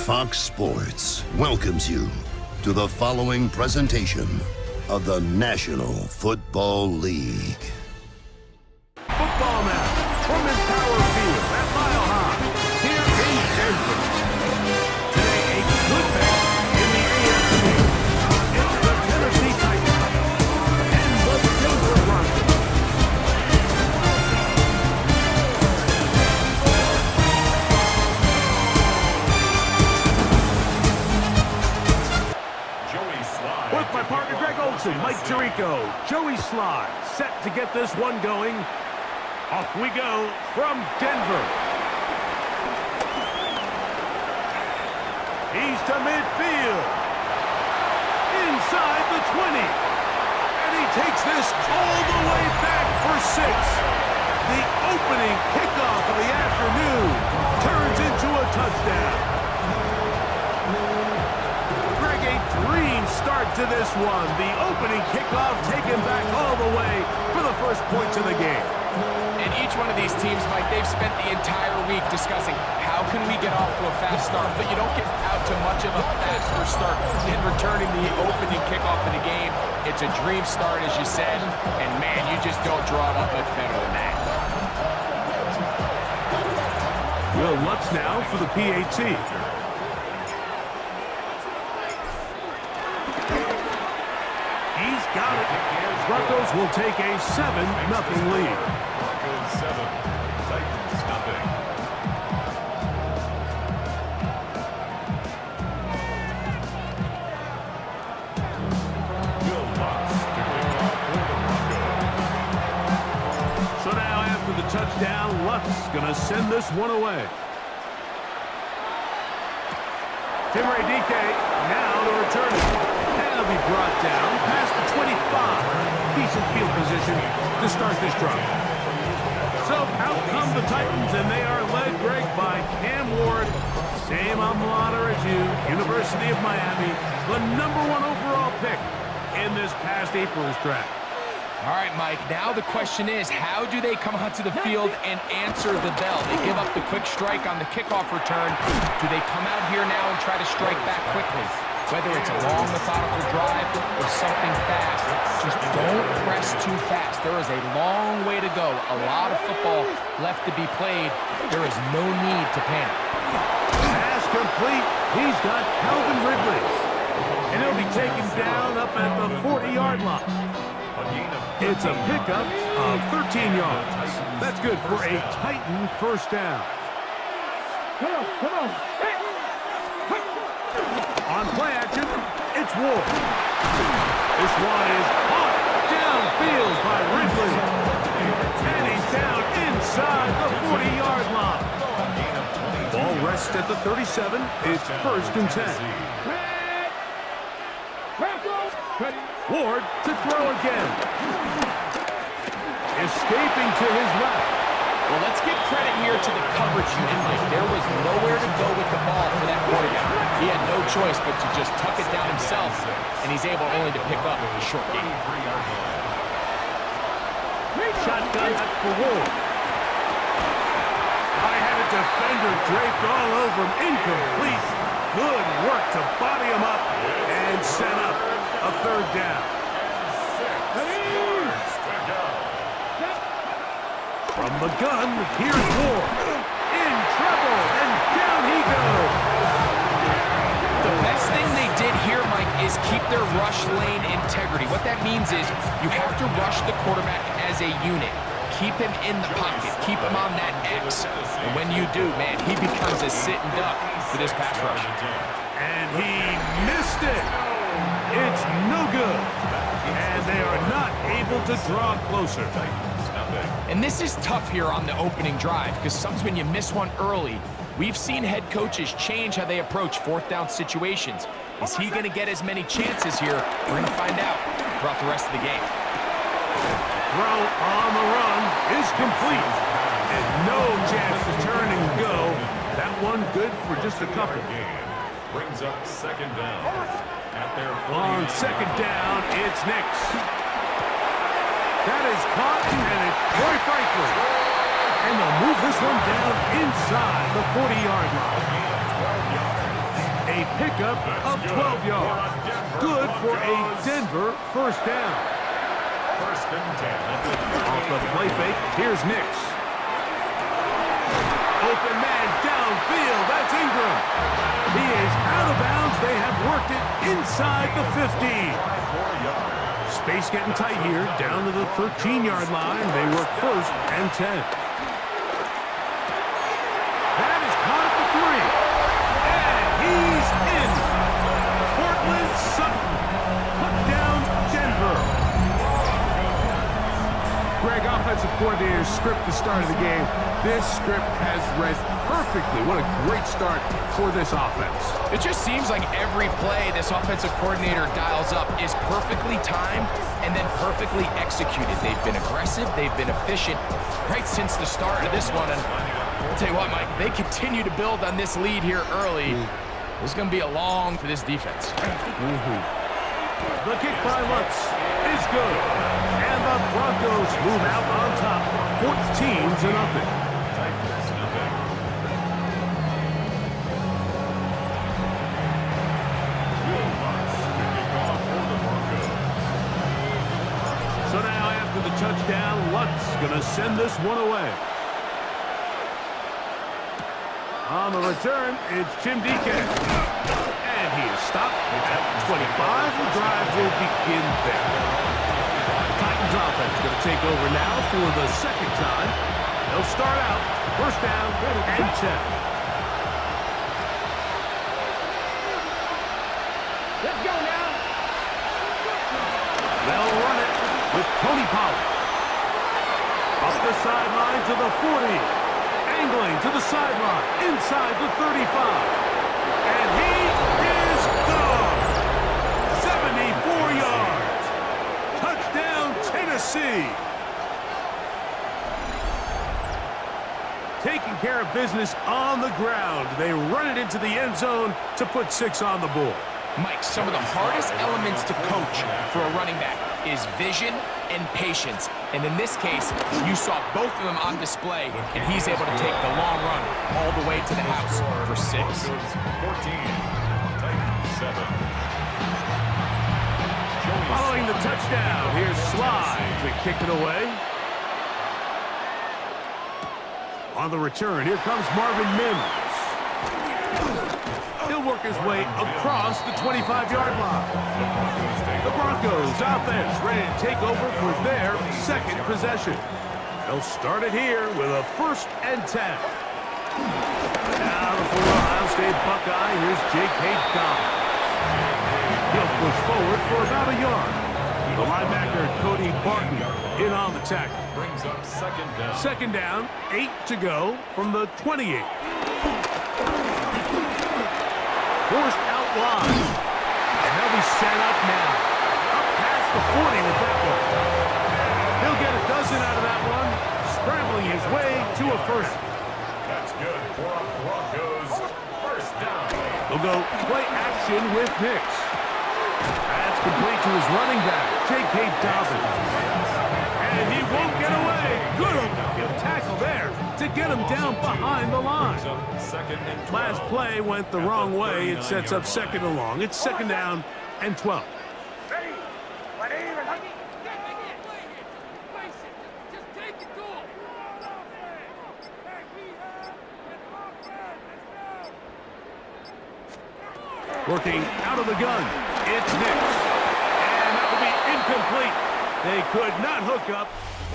Fox Sports welcomes you to the following presentation of the National Football League. Football now from Empower Field at Mile High here in Denver. Today, a good match in the AFC. It's the Tennessee Titans and the Denver Broncos. With my partner Greg Olson, Mike Tirico, Joey Sly, set to get this one going. Off we go from Denver. He's to midfield. Inside the 20. And he takes this all the way back for 6. The opening kickoff of the afternoon turns into a touchdown. Dream start to this one. The opening kickoff taken back all the way for the first points of the game. And each one of these teams, Mike, they've spent the entire week discussing how can we get off to a fast start, but you don't get out to much of a faster start than returning the opening kickoff of the game. It's a dream start, as you said, and man, you just don't draw it up much better than that. Will Lutz now for the PAT. He's got it. Broncos will take a 7-0 lead. Broncos 7, Titans nothing. Will Lutz to kick off for the Broncos. So now after the touchdown, Lutz going to send this one away. Tim Radike now to return it. That'll be brought down past the 25. Decent field position to start this drive. So out come the Titans, and they are led, Greg, by Cam Ward. Same alma mater as you, University of Miami, the #1 overall pick in this past April's draft. All right, Mike, now the question is, how do they come onto the field and answer the bell? They give up the quick strike on the kickoff return. Do they come out here now and try to strike back quickly? Whether it's a long, methodical drive or something fast, just don't press too fast. There is a long way to go. A lot of football left to be played. There is no need to panic. Pass complete. He's got Calvin Ridley. And he'll be taken down up at the 40-yard line. It's a pickup of 13 yards. That's good for a Titan first down. Come on. On play action, it's Ward. This one is caught downfield by Ridley. And he's down inside the 40-yard line. Ball rests at the 37. It's 1st and 10. Ward to throw again. Escaping to his left. Well, let's give credit here to the coverage unit, Mike. There was nowhere to go with the ball for that quarterback. He had no choice but to just tuck it down himself, and he's able only to pick up a short gain. Shotgun for Ward. I had a defender draped all over him. Incomplete. Good work to body him up and set up a 3rd down. From the gun, here's Ward. In trouble, and down he goes. The best thing they did here, Mike, is keep their rush lane integrity. What that means is you have to rush the quarterback as a unit. Keep him in the pocket. Keep him on that X. And when you do, man, he becomes a sit and duck for this pass rush. And he missed it. It's no good. And they are not able to draw closer. And this is tough here on the opening drive because sometimes when you miss one early, we've seen head coaches change how they approach 4th down situations. Is he going to get as many chances here? We're going to find out throughout the rest of the game. Throw on the run is complete. And no chance to turn and go. That one good for just a couple. Brings up 2nd down. At their On 2nd down, it's Nix. That is caught, and it's Troy Franklin. And they'll move this one down inside the 40-yard line. A pickup of 12 yards. Good for a Denver first down. First and 10. Off of the play fake, here's Nix. Open man downfield, that's Ingram. He is out of bounds. They have worked it inside the 50. Space getting tight here, down to the 13-yard line. They work first and 10. That is caught at the 3. And he's in. Portland Sutton. Touchdown, Denver. Greg, offensive coordinator's script the start of the game. This script has read perfectly. What a great start for this offense. It just seems like every play this offensive coordinator dials up is perfectly timed and then perfectly executed. They've been aggressive. They've been efficient right since the start of this one. And I'll tell you what, Mike, they continue to build on this lead here early. This is going to be a long for this defense. The kick by Lutz is good. And the Broncos move out on top, 14-0. So now after the touchdown, Lutz going to send this one away. On the return, it's Jim Deacon. And he is stopped at 25. The drive will begin there. Titans offense going to take over now for the second time. They'll start out first down and 10. Let's go now. They'll run it with Tony Pollard. Up the sideline to the 40. Angling to the sideline, inside the 35. And he is gone. 74 yards. Touchdown, Tennessee. Taking care of business on the ground. They run it into the end zone to put 6 on the board. Mike, some of the hardest elements to coach for a running back is vision and patience. And in this case, you saw both of them on display, and he's able to take the long run all the way to the house for 6. 14. Titans 7. Following the touchdown, here's Sly to kick it away. On the return, here comes Marvin Mims. He'll work his way across the 25-yard line. The Broncos offense ready to take over for their second possession. They'll start it here with a first and 10. Now the former Ohio State Buckeye, here's J.K. Dobbins. He'll push forward for about a yard. The linebacker, Cody Barton, in on the tackle. Brings up second down. Second down, 8 to go from the 28. Forced out wide. And they'll be set up now. Up past the 40 with that one. He'll get a dozen out of that one. Scrambling his way to a first. That's good for a Broncos first down. They'll go play action with Nix. That's complete to his running back, J.K. Dobbins. And he won't get away. Good open field tackle there to get him down behind the line. Second and 12. Last play went the wrong way. It sets up second and long. It's second down and 12. Working out of the gun, it's Nix. And that will be incomplete. They could not hook up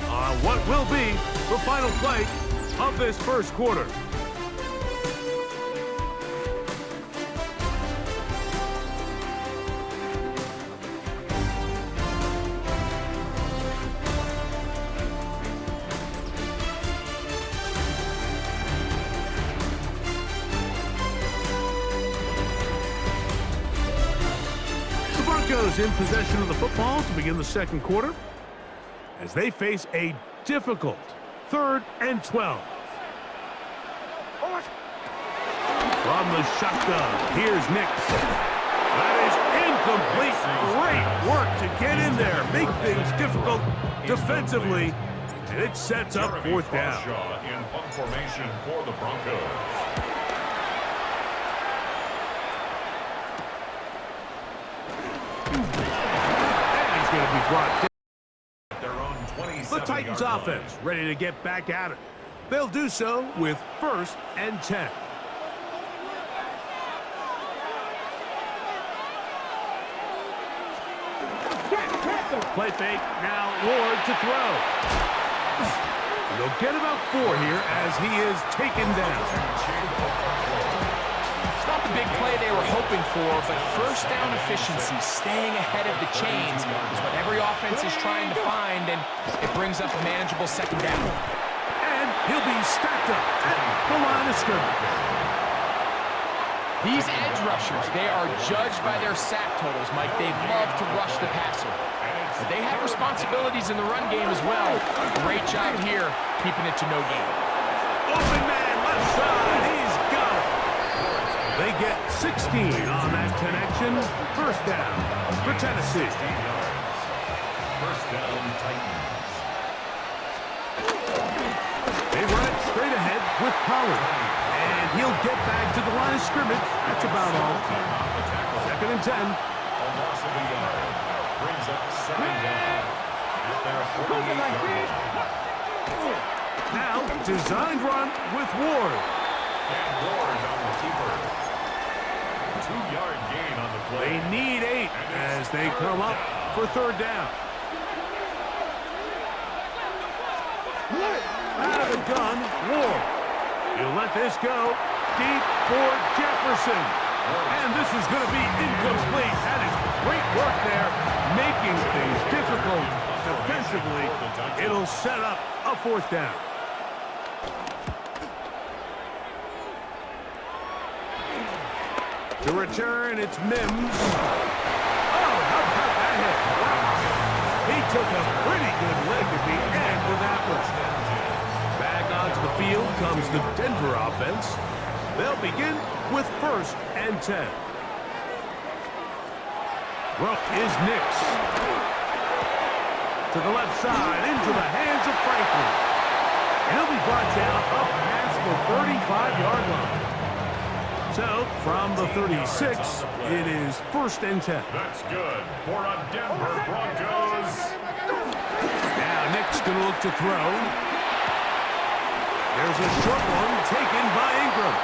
on what will be the final play of this first quarter. Broncos in possession of the football to begin the second quarter as they face a difficult 3rd and 12. From the shotgun, here's Nix. That is incomplete. Great work to get in there, make things difficult defensively, and it sets up 4th down. In punt formation for the Broncos. Patriots offense ready to get back at it. They'll do so with 1st and 10. Play fake. Now Ward to throw. They'll get about 4 here as he is taken down. It's not the big play they were hoping for, but first down efficiency, staying ahead of the chains, is what every offense is trying to find, and it brings up a manageable 2nd down. And he'll be stacked up at the line of scrimmage. These edge rushers, they are judged by their sack totals, Mike. They love to rush the passer. But they have responsibilities in the run game as well. Great job here, keeping it to no gain. Open man, left side, he's got it. They get 16 on that connection. 1st down for Tennessee. 1st down, Titans. They run it straight ahead with Pollard. And he'll get back to the line of scrimmage. That's about all. 2nd and 10. A loss of a yard. Brings up 2nd down. At their 48-yard line. Now, designed run with Ward. And Ward on the keeper. 2-yard gain on the play. They need 8 as they come up for 3rd down. Out of the gun, Ward. He'll let this go deep for Jefferson. And this is going to be incomplete. That is great work there, making things difficult defensively. It'll set up a 4th down. To return, it's Mims. Oh, how about that hit? Wow. He took a pretty good lick at the end with that one. Back onto the field comes the Denver offense. They'll begin with 1st and 10. Throw is Nix. To the left side, into the hands of Franklin. He'll be brought down up past the 35-yard line. So, from the 36, it is 1st and 10. That's good for a Denver Broncos. Now Nick's going to look to throw. There's a short one taken by Ingram.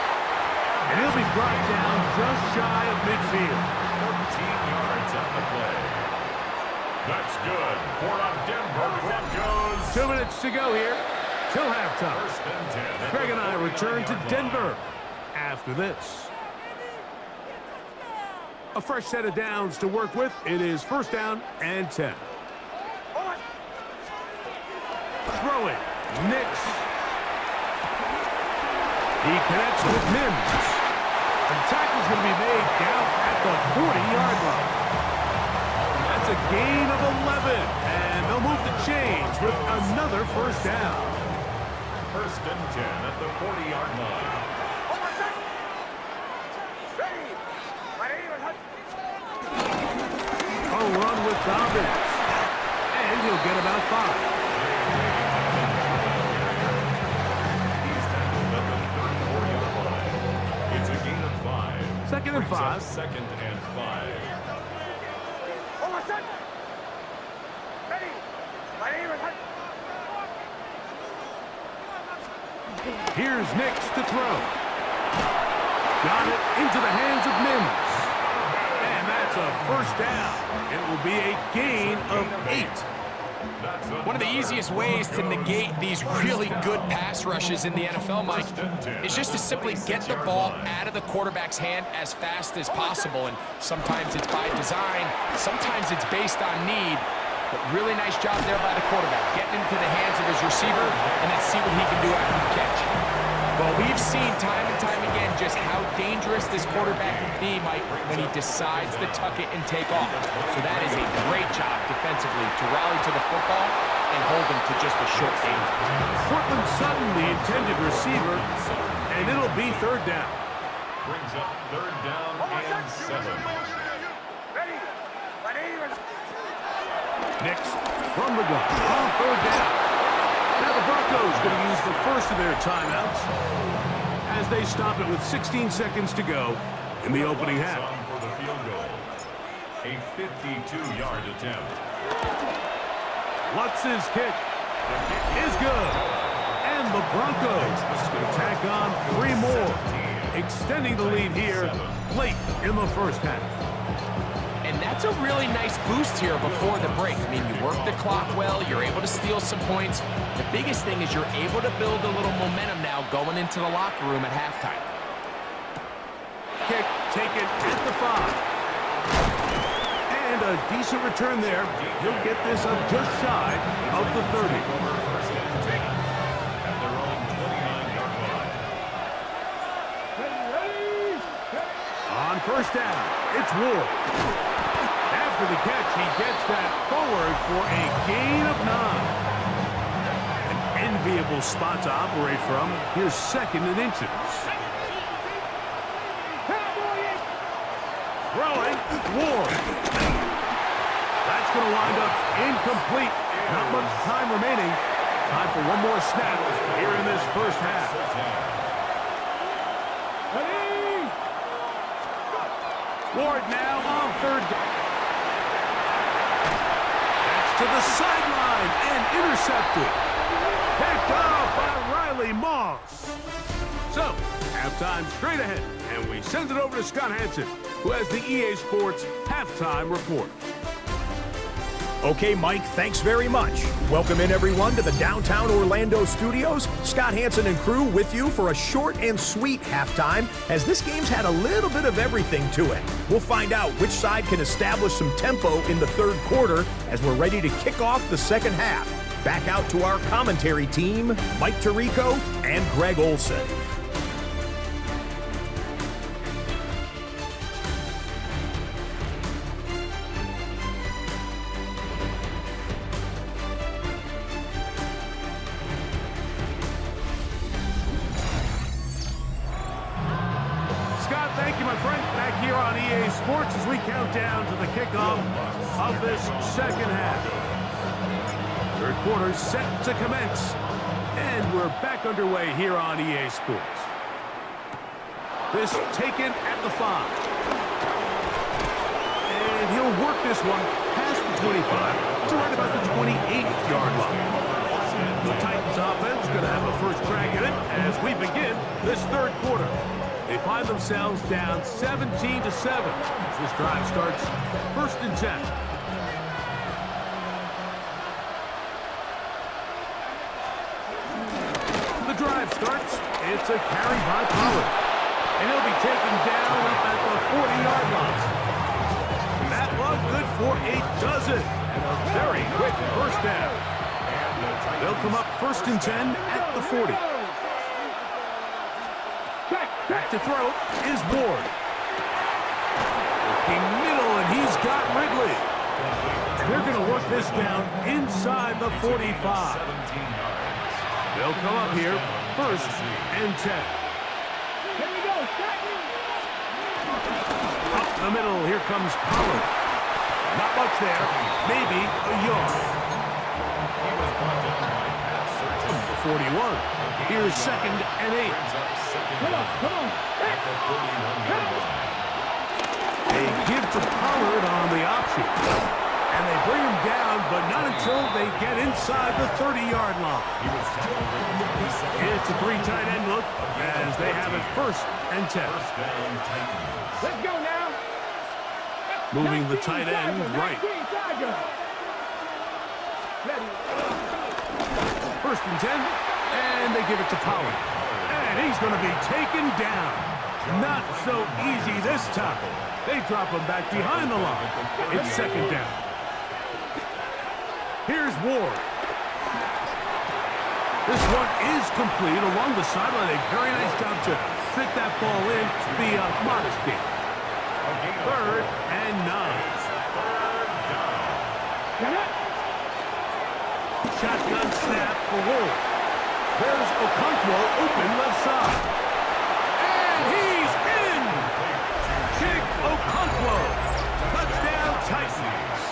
And he'll be brought down just shy of midfield. 14 yards on the play. That's good for a Denver Broncos. 2 minutes to go here till halftime. 1st and 10. Craig and I return to Denver after this. A fresh set of downs to work with. It is 1st down and 10. Throwing. Nix. He connects with Mims. The tackle's going to be made down at the 40-yard line. That's a gain of 11. And they'll move the chains with another 1st down. 1st and 10 at the 40-yard line. A run with Dobbins. And he'll get about 5. It's a gain of 5. 2nd and 5. 2nd and 5. Here's Nix to throw. Got it into the hands of Mims. And that's a 1st down. It will be a gain of 8. One of the easiest ways to negate these really good pass rushes in the NFL, Mike, is just to simply get the ball out of the quarterback's hand as fast as possible. And sometimes it's by design, sometimes it's based on need. But really nice job there by the quarterback, getting into the hands of his receiver and then see what he can do after the catch. Well, we've seen time and time again just how dangerous this quarterback can be, Mike, when he decides to tuck it and take off. So that is a great job defensively to rally to the football and hold him to just a short game. Cortland Sutton, the intended receiver, and it'll be 3rd down. Brings up 3rd down and 7. Nix from the gun on 3rd down. Now the Broncos going to use the first of their timeouts as they stop it with 16 seconds to go in the opening half. For the field goal. A 52-yard attempt. Lutz's kick. is good. And the Broncos going to tack on 3 more, extending the lead here late in the first half. And that's a really nice boost here before the break. I mean, you work the clock well, you're able to steal some points. The biggest thing is you're able to build a little momentum now going into the locker room at halftime. Kick taken at the 5. And a decent return there. He'll get this up just shy of the 30. On first down, it's Ward. After the catch, he gets that forward for a gain of 9. An enviable spot to operate from. Here's 2nd and inches. Throwing, Ward. That's going to wind up incomplete. Not much time remaining. Time for one more snap here in this first half. Ward now on 3rd down. That's to the sideline and intercepted. Picked off by Riley Moss. So, halftime straight ahead, and we send it over to Scott Hansen, who has the EA Sports halftime report. Okay, Mike, thanks very much. Welcome in, everyone, to the downtown Orlando studios. Scott Hansen and crew with you for a short and sweet halftime, as this game's had a little bit of everything to it. We'll find out which side can establish some tempo in the 3rd quarter as we're ready to kick off the 2nd half. Back out to our commentary team, Mike Tirico and Greg Olson. Thank you, my friend. Back here on EA Sports as we count down to the kickoff of this 2nd half. 3rd quarter set to commence. And we're back underway here on EA Sports. This taken at the 5. And he'll work this one past the 25 to right about the 28-yard line. The Titans offense going to have a first crack at it as we begin this 3rd quarter. They find themselves down 17-7 as this drive starts 1st and 10. The drive starts. It's a carry by Pollard. And he'll be taken down up at the 40-yard line. That one good for a dozen. And a very quick first down. They'll come up 1st and 10 at the 40. Back to throw is Ward. Working middle, and he's got Ridley. They're going to work this down inside the 45. They'll come up here 1st and 10. Up the middle, here comes Pollard. Not much there, maybe a yard. 41. Here's 2nd and 8. Come on. They give to Pollard on the option. And they bring him down, but not until they get inside the 30-yard line. It's a 3 tight end look as they have it 1st and 10. Let's go now. Moving the tight end right. 1st and 10, and they give it to Pollard. And he's going to be taken down. Not so easy this time. They drop him back behind the line. It's 2nd down. Here's Ward. This one is complete along the sideline. A very nice job to fit that ball in via modest gain. 3rd and 9. Shotgun snap for Ward. There's Okonkwo open left side. And he's in! Chig Okonkwo. Touchdown Titans.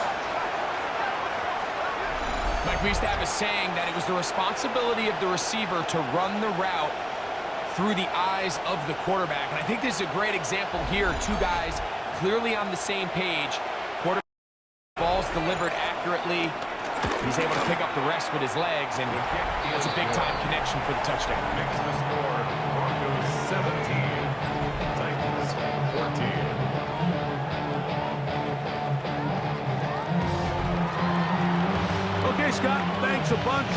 Mike, we used to have a saying that it was the responsibility of the receiver to run the route through the eyes of the quarterback. And I think this is a great example here. 2 guys clearly on the same page. Quarterback, balls delivered accurately. He's able to pick up the rest with his legs, and that's a big-time connection for the touchdown. Makes the score Broncos 17, Titans 14. Okay, Scott, thanks a bunch.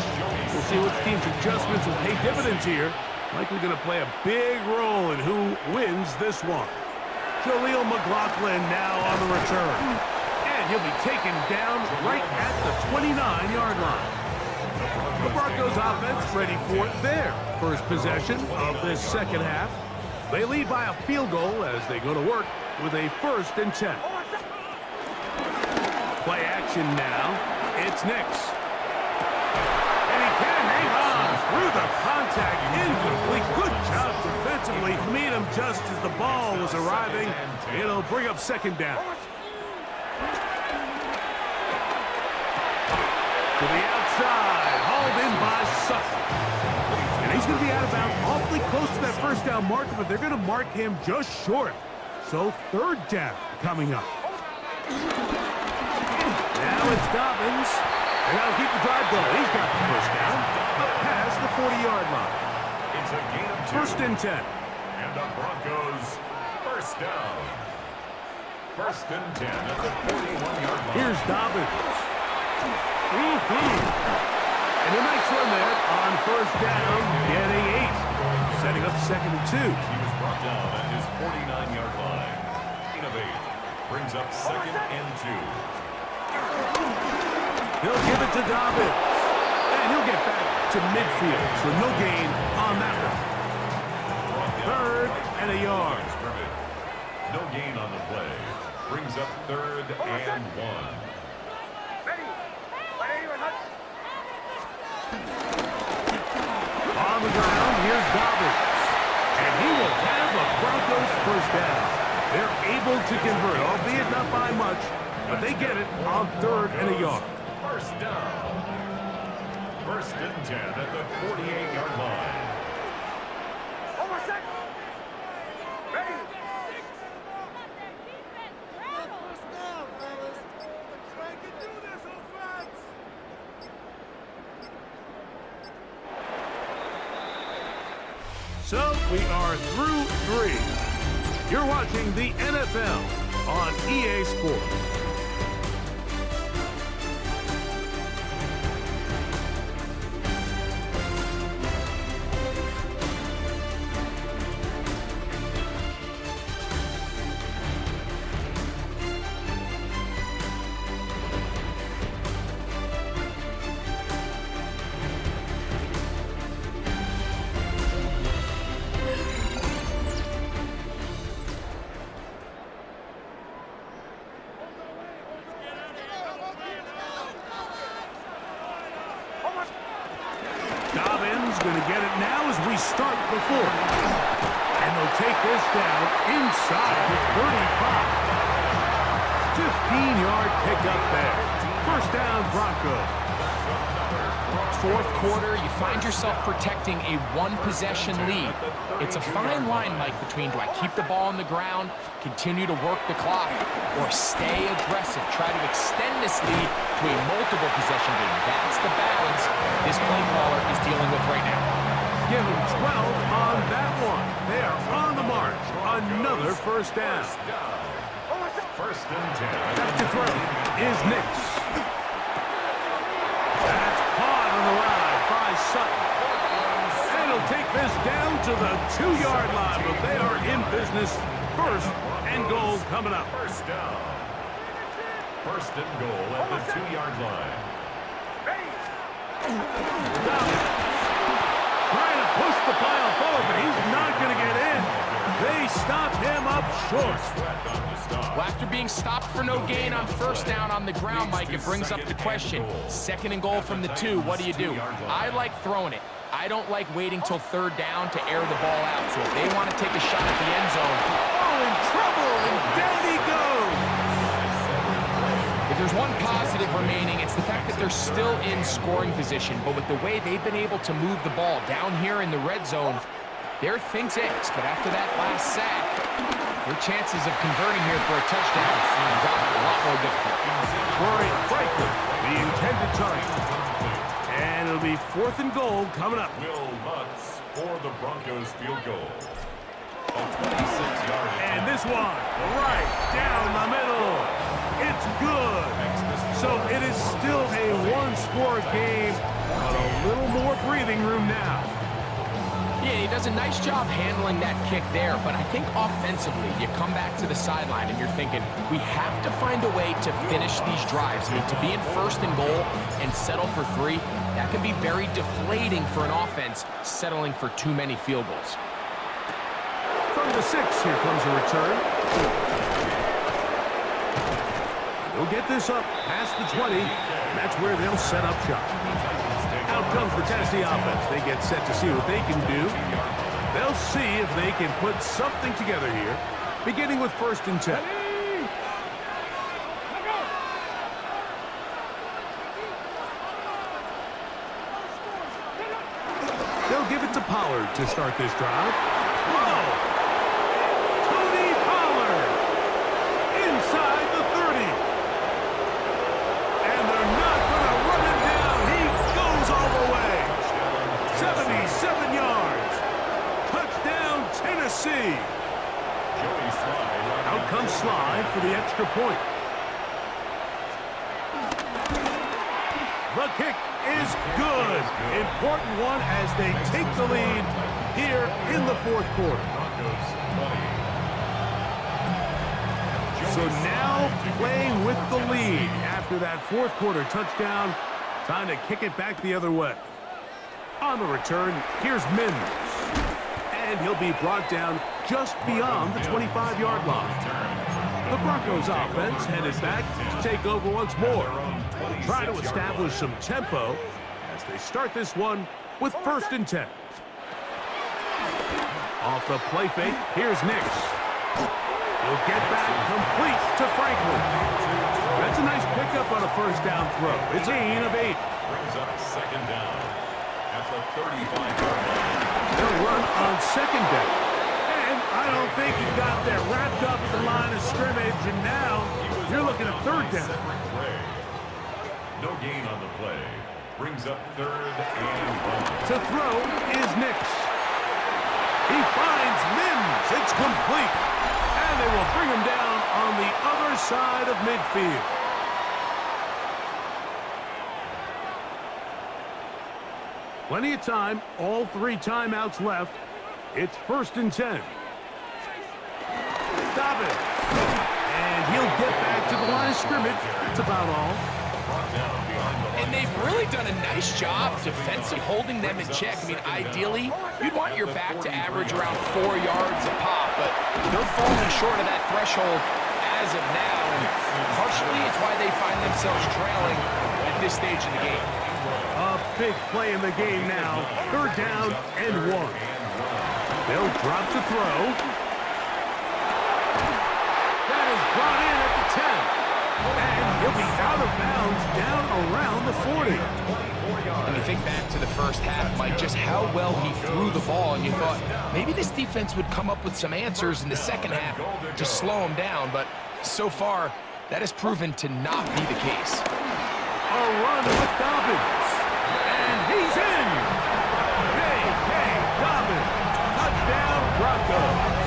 We'll see what the team's adjustments will pay dividends here. Likely going to play a big role in who wins this one. Jaleel McLaughlin now on the return. And he'll be taken down right at the 29-yard line. The Broncos offense ready for their first possession of this second half. They lead by a field goal as they go to work with a 1st and 10. Play action now. It's Nix. And he can hang on through the contact. Incomplete. Good job defensively. Meet him just as the ball was arriving. It'll bring up 2nd down. To the outside. Hauled in by Sutton. And he's going to be out of bounds awfully close to that 1st down marker, but they're going to mark him just short. So 3rd down coming up. Now it's Dobbins. They got to keep the drive going. He's got the 1st down. Up past the 40-yard line. It's a gain of 2. 1st and 10. And the Broncos 1st down. 1st and 10 at the 41-yard line. Here's Dobbins. And a nice run there on 1st down, getting 8. Setting up 2nd and 2. He was brought down at his 49-yard line. Gain of 8. Brings up 2nd and 2. He'll give it to Dobbins. And he'll get back to midfield, so no gain on that one. 3rd and a yard. No gain on the play. Brings up 3rd and 1. On the ground, here's Dobbins. And he will have a Broncos 1st down. They're able to convert, albeit not by much, but they get it on 3rd and a yard. 1st down. 1st and 10 at the 48-yard line. So we are through 3. You're watching the NFL on EA Sports. Dobbins going to get it now as we start the 4th. And they'll take this down inside the 35. 15-yard pickup there. 1st down, Broncos. 4th quarter, you find yourself protecting a 1-possession lead. It's a fine line, Mike, between do I keep the ball on the ground, continue to work the clock, or stay aggressive, try to extend this lead to a multiple possession game. That's the balance this play caller is dealing with right now. Give him 12 on that one. They are on the march. Another 1st down. 1st and 10. Back to throw is Nix. That's caught on the ride by Sutton. And he'll take this down to the 2-yard line, but they are in business. 1st and goal coming up. 1st down. 1st and goal at the 2-yard line. Dobbins trying to push the pile forward, but he's not going to get in. They stop him up short. Well, after being stopped for no gain on 1st down on the ground, Mike, it brings up the question. 2nd and goal from the 2, what do? I like throwing it. I don't like waiting till 3rd down to air the ball out. So if they want to take a shot at the end zone. Oh, in trouble, and down he goes. If there's one positive remaining, it's the fact that they're still in scoring position. But with the way they've been able to move the ball down here in the red zone, they're things X. But after that last sack, Their chances of converting here for a touchdown have gotten a lot more difficult. Troy Franklin, the intended target. And it'll be 4th and goal coming up. Will Lutz for the Broncos field goal. A 26-yard. And this one, right down the middle. It's good. So it is still a one-score game, but a little more breathing room now. Yeah, he does a nice job handling that kick there, but I think offensively, you come back to the sideline and you're thinking, we have to find a way to finish these drives. I mean, to be in 1st and goal and settle for 3, that can be very deflating for an offense settling for too many field goals. From the 6, here comes a return. They'll get this up past the 20, and that's where they'll set up shop. Out comes the Tennessee offense. They get set to see what they can do. They'll see if they can put something together here, beginning with 1st and 10. They'll give it to Pollard to start this drive. Whoa! Tony Pollard inside the 30. And they're not going to run him down. He goes all the way. 77 yards. Touchdown, Tennessee. Out comes Sly for the extra point. The kick is good. Important one as they take the lead here in the 4th quarter. So now playing with the lead after that 4th quarter touchdown. Time to kick it back the other way. On the return, here's Mims. And he'll be brought down just beyond the 25-yard line. The Broncos offense headed back to take over once more. Try to establish some tempo as they start this one with 1st and 10. Off the play fake, here's Nix. He'll get back complete to Franklin. That's a nice pickup on a 1st down throw. It's a gain of 8. Brings up 2nd down at the 35-yard line. They'll run on 2nd down. And I don't think he got there wrapped up at the line of scrimmage, and now you're looking at 3rd down. No gain on the play. Brings up 3rd and 1. To throw is Nix. He finds Mims. It's complete. And they will bring him down on the other side of midfield. Plenty of time. All 3 timeouts left. It's 1st and 10. Dobbins. And he'll get back to the line of scrimmage. That's about all. And they've really done a nice job defensively holding them in check. I mean, ideally, you'd want your back to average around 4 yards a pop, but they're falling short of that threshold as of now. And partially, it's why they find themselves trailing at this stage of the game. A big play in the game now. 3rd down and 1. They'll drop to throw. That is brought in at the 10. And he'll be out of bounds down around the 40. And you think back to the 1st half, Mike, just how well he threw the ball, and you thought maybe this defense would come up with some answers in the 2nd half to slow him down, but so far, that has proven to not be the case. A run with Dobbins. And he's in. J.K. Dobbins. Touchdown, Broncos.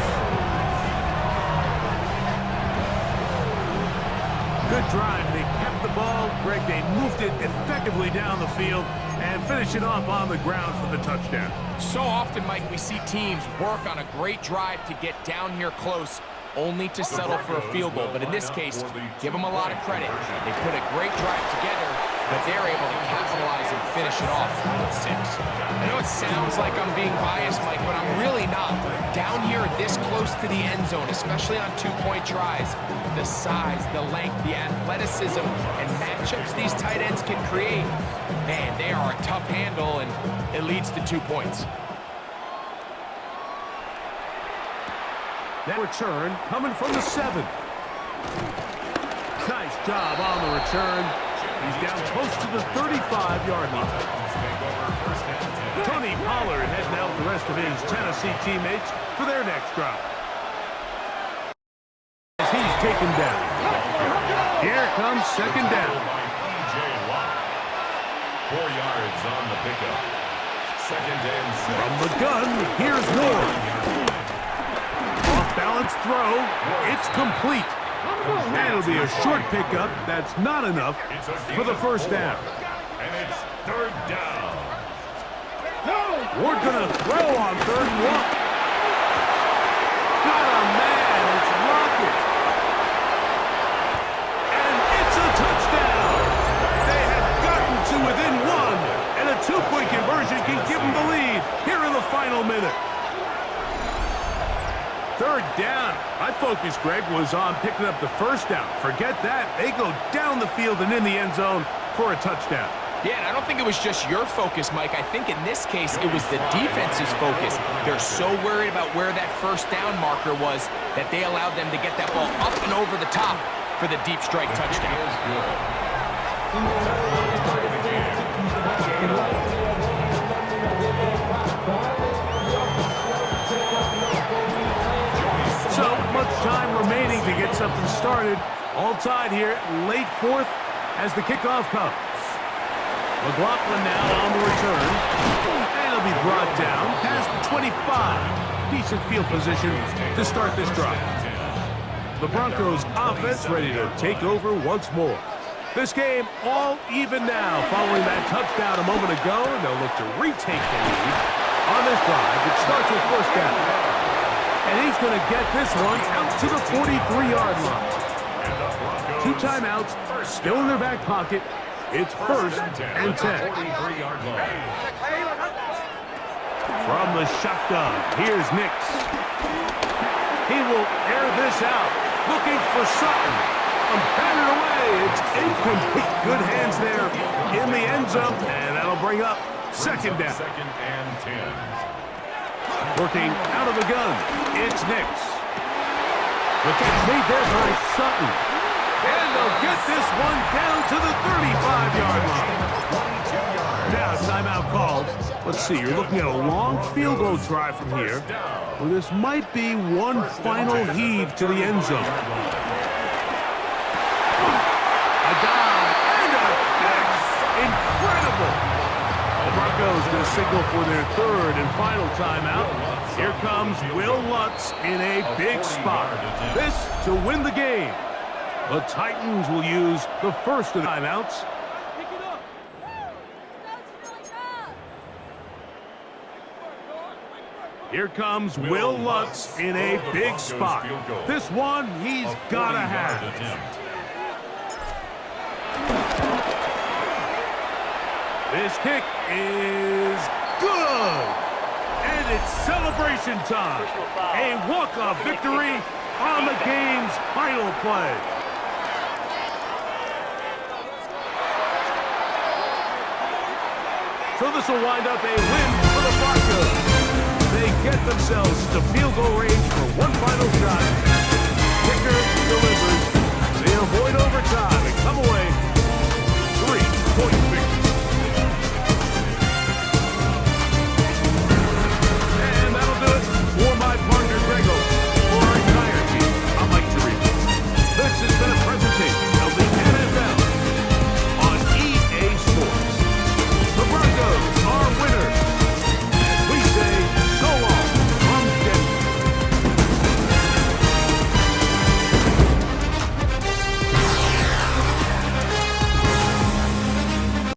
Good drive. They kept the ball. Greg, they moved it effectively down the field and finish it off on the ground for the touchdown. So often, Mike, we see teams work on a great drive to get down here close, only to settle for a field goal. But in this case, give them a lot of credit. They put a great drive together, but they're able to capitalize and finish it off with 6. I know it sounds like I'm being biased, Mike, but I'm really not. Down here this close to the end zone, especially on 2-point tries, the size, the length, the athleticism, and matchups these tight ends can create, man, they are a tough handle, and it leads to 2 points. That return coming from the 7. Nice job on the return. He's down close to the 35-yard line. Tony Pollard heading out the rest of his Tennessee teammates for their next drive. taken down. Here comes second down. 4 yards on the pickup. Second and 6. From the gun, here's Ward. Off-balance throw. It's complete. That'll be a short pickup. That's not enough for the first down. And it's third down. Ward gonna throw on 3rd and 1. Got a man. It's Rocket. And it's a touchdown. They have gotten to within 1. And a 2-point conversion can give them the lead here in the final minute. 3rd down. My focus, Greg, was on picking up the first down. Forget that. They go down the field and in the end zone for a touchdown. Yeah, and I don't think it was just your focus, Mike. I think in this case, it was the defense's focus. They're so worried about where that first down marker was that they allowed them to get that ball up and over the top for the deep strike touchdown. So much time remaining to get something started. All tied here, late 4th as the kickoff comes. McLaughlin now on the return. And it'll be brought down past the 25. Decent field position to start this drive. The Broncos offense ready to take over once more. This game all even now following that touchdown a moment ago. And they'll look to retake the lead on this drive. It starts with first down. And he's going to get this one out to the 43-yard line. 2 timeouts still in their back pocket. It's 1st and 10. From the shotgun, here's Nix. He will air this out, looking for Sutton. Batted away. It's incomplete. Good hands there in the end zone, and that'll bring up second down. 2nd and 10. Working out of the gun, it's Nix. The catch made there by Sutton. And they'll get this one down to the 35-yard line. Now, timeout called. Let's see, you're looking at a long field goal try from here. Well, this might be one final heave to the end zone. A dive and a catch. Incredible. The Broncos going to signal for their 3rd and final timeout. Here comes Will Lutz in a big spot. This to win the game. The Titans will use the first of the timeouts. Here comes Will Lutz in a big spot. This one he's got to have. This kick is good. And it's celebration time. A walk-off victory on the game's final play. So this will wind up a win for the Broncos. They get themselves to field goal range for one